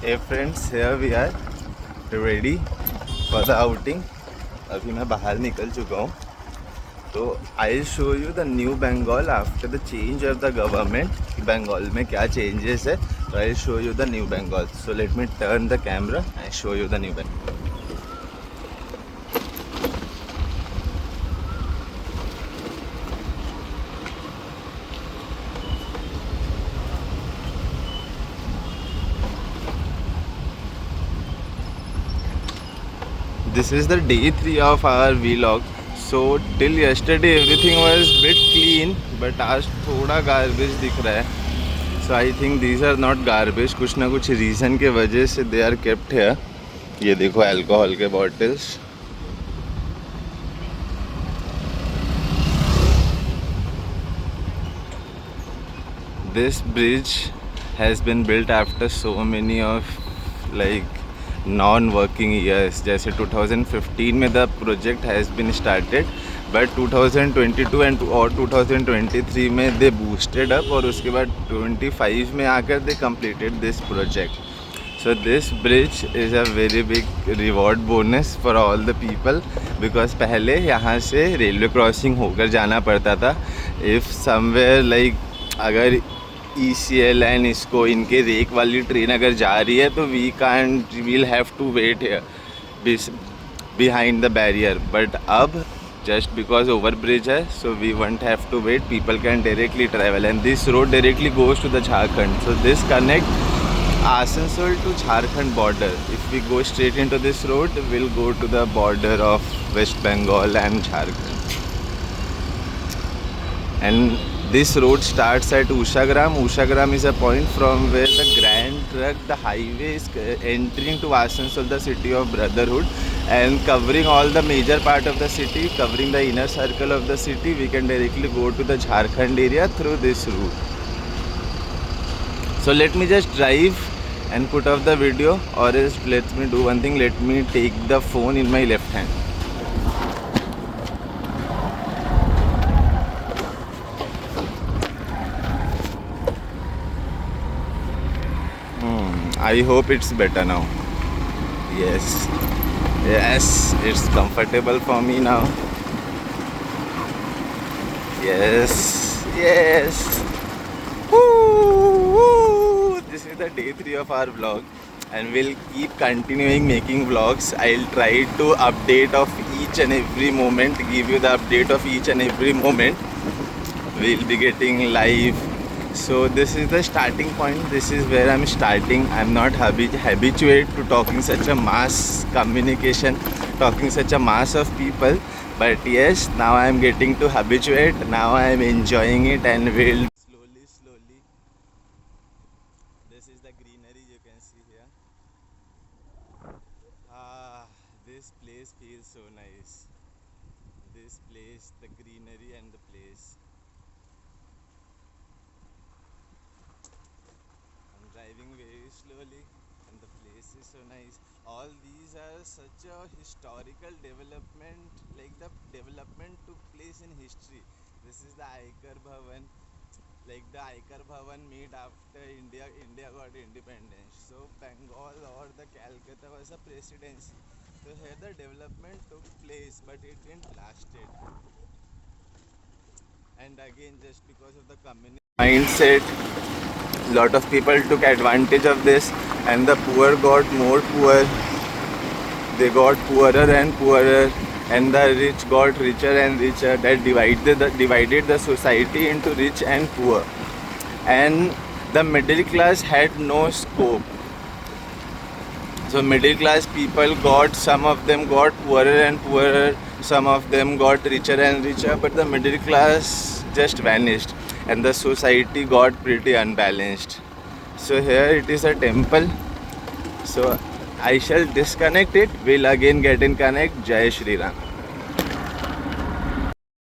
Hey friends, here we are ready for the outing. अभी मैं बाहर निकल चुका हूँ. तो I'll show you the new Bengal after the change of the government. Bengal में क्या changes है. So I'll show you the new Bengal. So let me turn the camera and show you the new Bengal. This is the day 3 of our vlog. So till yesterday everything was bit clean, but आज थोड़ा garbage दिख रहा है. So I think these are not garbage. कुछ ना कुछ reason के वजह से they are kept here. ये देखो alcohol के bottles. This bridge has been built after so many of like non-working years. जैसे 2015 में the project has been started, but 2022 and और 2023 में they boosted up और उसके बाद 25 में आकर they completed this project. So this bridge is a very big reward bonus for all the people because पहले यहाँ से रेलवे क्रॉसिंग होकर जाना पड़ता था. If somewhere like अगर ECL एंड इसको इनके रेक वाली ट्रेन अगर जा रही है तो we'll have to wait here behind the barrier. But अब जस्ट बिकॉज ओवर ब्रिज है so we won't have to wait. People can directly travel and this road directly goes to the Jharkhand. So this connect Asansol to Jharkhand border. If we go straight into this road will go to the border of West Bengal and Jharkhand. And this road starts at Ushagram. Ushagram is a point from where the Grand Trunk, the highway is entering to Asansol, the city of brotherhood, and covering all the major part of the city, covering the inner circle of the city. We can directly go to the Jharkhand area through this route. So let me just drive and put off the video, or else let me do one thing. Let me take the phone in my left hand. I hope it's better now. Yes, it's comfortable for me now. Yes. Woo. This is the day 3 of our vlog, and we'll keep continuing making vlogs. I'll try to update of each and every moment, give you the update of each and every moment. We'll be getting live. So this is the starting point. This is where I'm starting. I'm not habituated to talking such a mass communication, talking such a mass of people. But yes, now I'm getting to habituate. Now I'm enjoying it and will slowly. This is the greenery you can see here. This place feels so nice. This place, the greenery and the place. Driving very slowly and the place is so nice. All these are such a historical development, like the development took place in history. This is the Aikar Bhavan, like the Aikar Bhavan made after India got independence. So Bengal or the Calcutta was a presidency. So here the development took place, but it didn't lasted. And again, just because of the communist mindset, lot of people took advantage of this, and the poor got more poor. They got poorer and poorer, and the rich got richer and richer. That divided the society into rich and poor, and the middle class had no scope. So middle class people some of them got poorer and poorer, some of them got richer and richer, but the middle class just vanished and the society got pretty unbalanced. So here it is a temple. So I shall disconnect it. We'll again get in connect. Jai Shri Ram.